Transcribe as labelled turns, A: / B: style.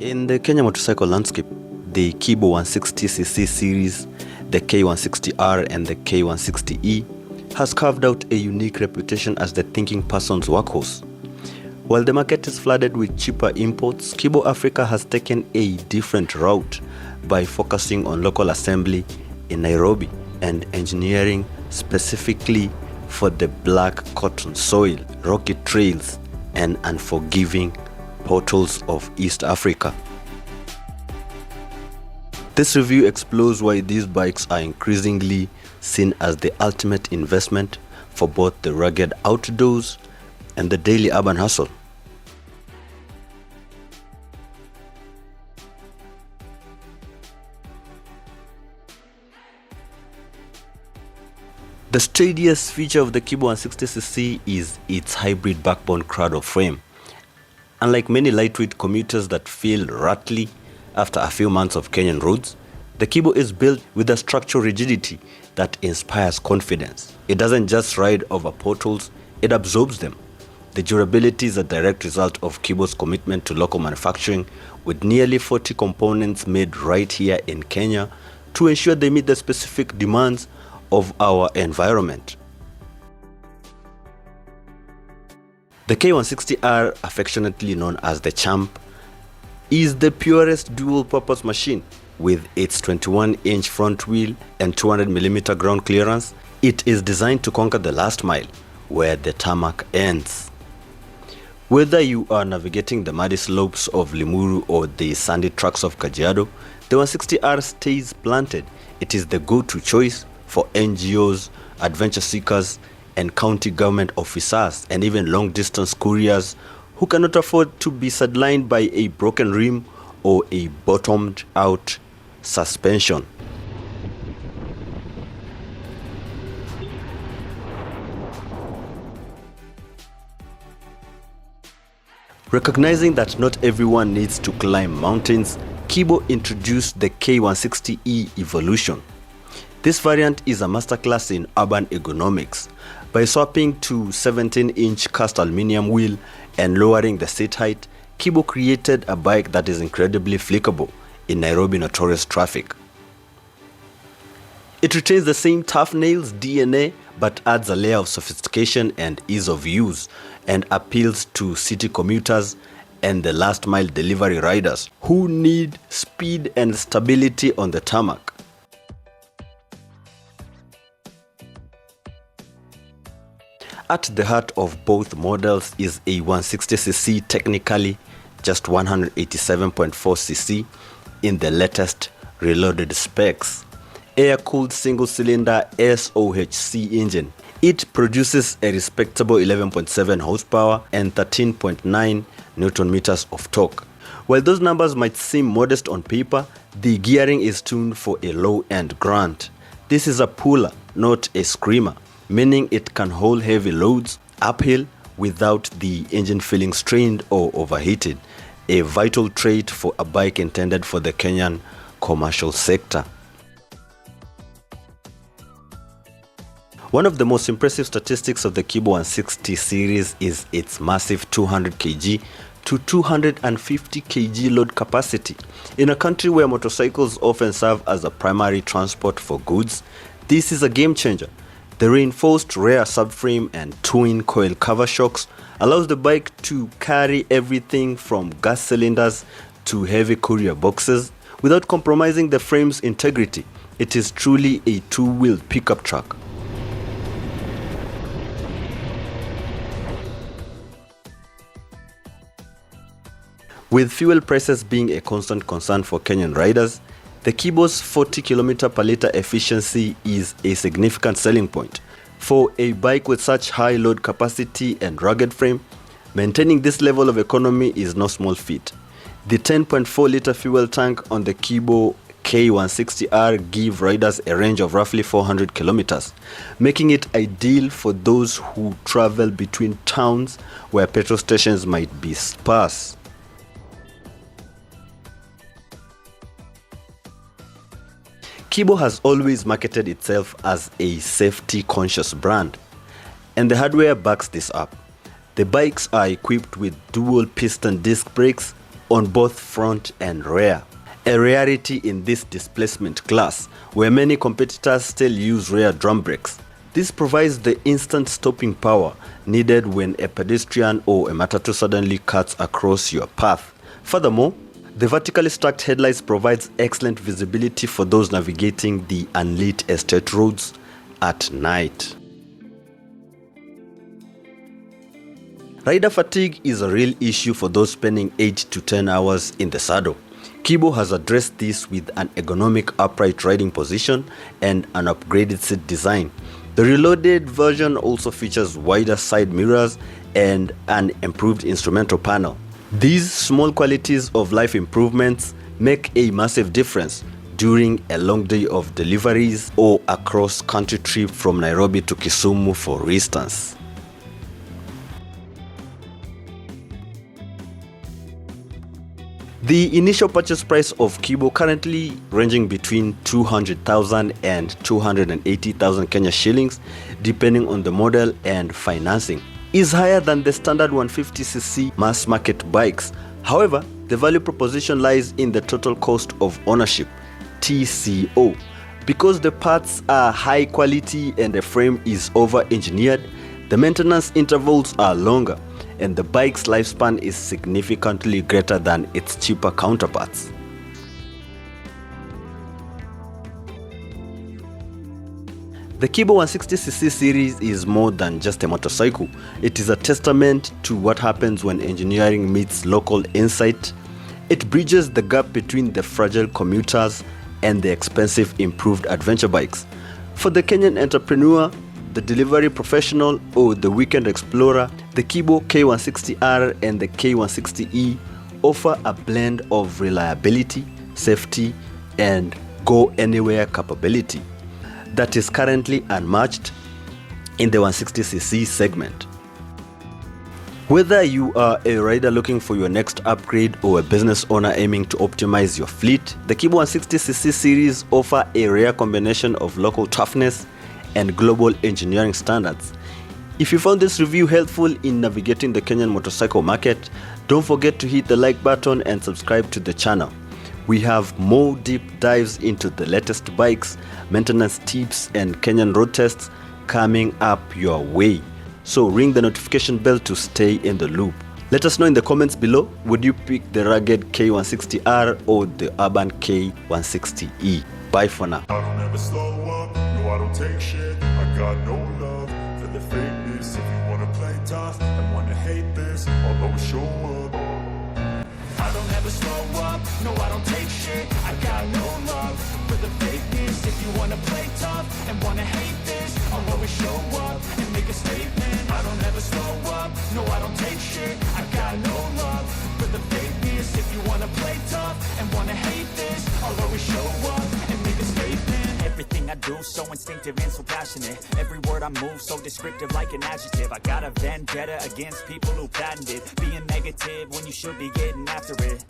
A: In the Kenya motorcycle landscape, the Kibo 160cc series, the K160R and the K160E has carved out a unique reputation as the thinking person's workhorse. While the market is flooded with cheaper imports, Kibo Africa has taken a different route by focusing on local assembly in Nairobi and engineering specifically for the black cotton soil, rocky trails, and unforgiving potholes of East Africa. This review explores why these bikes are increasingly seen as the ultimate investment for both the rugged outdoors and the daily urban hustle. The steadiest feature of the Kibo 160cc is its hybrid backbone cradle frame. Unlike many lightweight commuters that feel rattly after a few months of Kenyan roads, the Kibo is built with a structural rigidity that inspires confidence. It doesn't just ride over potholes, it absorbs them. The durability is a direct result of Kibo's commitment to local manufacturing, with nearly 40 components made right here in Kenya to ensure they meet the specific demands of our environment. The K160R, affectionately known as the Champ, is the purest dual-purpose machine. With its 21-inch front wheel and 200mm ground clearance, it is designed to conquer the last mile, where the tarmac ends. Whether you are navigating the muddy slopes of Limuru or the sandy tracks of Kajiado, the 160R stays planted. It is the go-to choice for NGOs, adventure seekers, and county government officers, and even long-distance couriers who cannot afford to be sidelined by a broken rim or a bottomed-out suspension. Recognizing that not everyone needs to climb mountains, Kibo introduced the K160E Evolution. This variant is a masterclass in urban ergonomics. By swapping to 17-inch cast aluminum wheel and lowering the seat height, Kibo created a bike that is incredibly flickable in Nairobi notorious traffic. It retains the same tough nails DNA but adds a layer of sophistication and ease of use, and appeals to city commuters and the last mile delivery riders who need speed and stability on the tarmac. At the heart of both models is a 160cc, technically just 187.4cc in the latest reloaded specs, air-cooled single-cylinder SOHC engine. It produces a respectable 11.7 horsepower and 13.9 Nm of torque. While those numbers might seem modest on paper, the gearing is tuned for a low-end grunt. This is a puller, not a screamer, meaning it can hold heavy loads uphill without the engine feeling strained or overheated, a vital trait for a bike intended for the Kenyan commercial sector. One of the most impressive statistics of the Kibo 160 series is its massive 200 kg to 250 kg load capacity. In a country where motorcycles often serve as a primary transport for goods, this is a game changer. The reinforced rear subframe and twin coil cover shocks allows the bike to carry everything from gas cylinders to heavy courier boxes without compromising the frame's integrity. It is truly a two-wheeled pickup truck. With fuel prices being a constant concern for Kenyan riders, the Kibo's 40 km per litre efficiency is a significant selling point. For a bike with such high load capacity and rugged frame, maintaining this level of economy is no small feat. The 10.4 litre fuel tank on the Kibo K160R give riders a range of roughly 400 kilometers, making it ideal for those who travel between towns where petrol stations might be sparse. Kibo has always marketed itself as a safety-conscious brand, and the hardware backs this up. The bikes are equipped with dual-piston disc brakes, on both front and rear, a rarity in this displacement class where many competitors still use rear drum brakes. This provides the instant stopping power needed when a pedestrian or a matatu suddenly cuts across your path. Furthermore, the vertically stacked headlights provides excellent visibility for those navigating the unlit estate roads at night. Rider fatigue is a real issue for those spending 8 to 10 hours in the saddle. Kibo has addressed this with an ergonomic upright riding position and an upgraded seat design. The reloaded version also features wider side mirrors and an improved instrumental panel. These small qualities of life improvements make a massive difference during a long day of deliveries or a cross-country trip from Nairobi to Kisumu, for instance. The initial purchase price of Kibo, currently ranging between 200,000 and 280,000 Kenya shillings depending on the model and financing, is higher than the standard 150cc mass market bikes. However, the value proposition lies in the total cost of ownership, TCO. Because the parts are high quality and the frame is over-engineered, the maintenance intervals are longer and the bike's lifespan is significantly greater than its cheaper counterparts. The Kibo 160cc series is more than just a motorcycle. It is a testament to what happens when engineering meets local insight. It bridges the gap between the fragile commuters and the expensive improved adventure bikes. For the Kenyan entrepreneur, the delivery professional, or the weekend explorer, the Kibo K160R and the K160E offer a blend of reliability, safety, and go-anywhere capability that is currently unmatched in the 160cc segment. Whether you are a rider looking for your next upgrade or a business owner aiming to optimize your fleet, the Kibo 160cc series offer a rare combination of local toughness and global engineering standards. If you found this review helpful in navigating the Kenyan motorcycle market, don't forget to hit the like button and subscribe to the channel. We have more deep dives into the latest bikes, maintenance tips, and Kenyan road tests coming up your way. So ring the notification bell to stay in the loop. Let us know in the comments below, would you pick the rugged K160R or the urban K160E? Bye for now.
B: I don't ever slow up, no I don't take shit. I got no love for the fakeness. If you wanna play tough and wanna hate this, I'll always show up. I don't ever slow up, no I don't take shit. I got no love for the fakeness. If you wanna play tough and wanna hate this, I'll always show up and make a statement. I don't ever slow up, no I don't take shit. I got no love for the fakeness. If you wanna play tough and wanna hate this, I'll always show up and make a statement. Everything I do so instinctive and so passionate. Every word I move so descriptive like an adjective. I got a vendetta against people who patented being negative when you should be getting after it.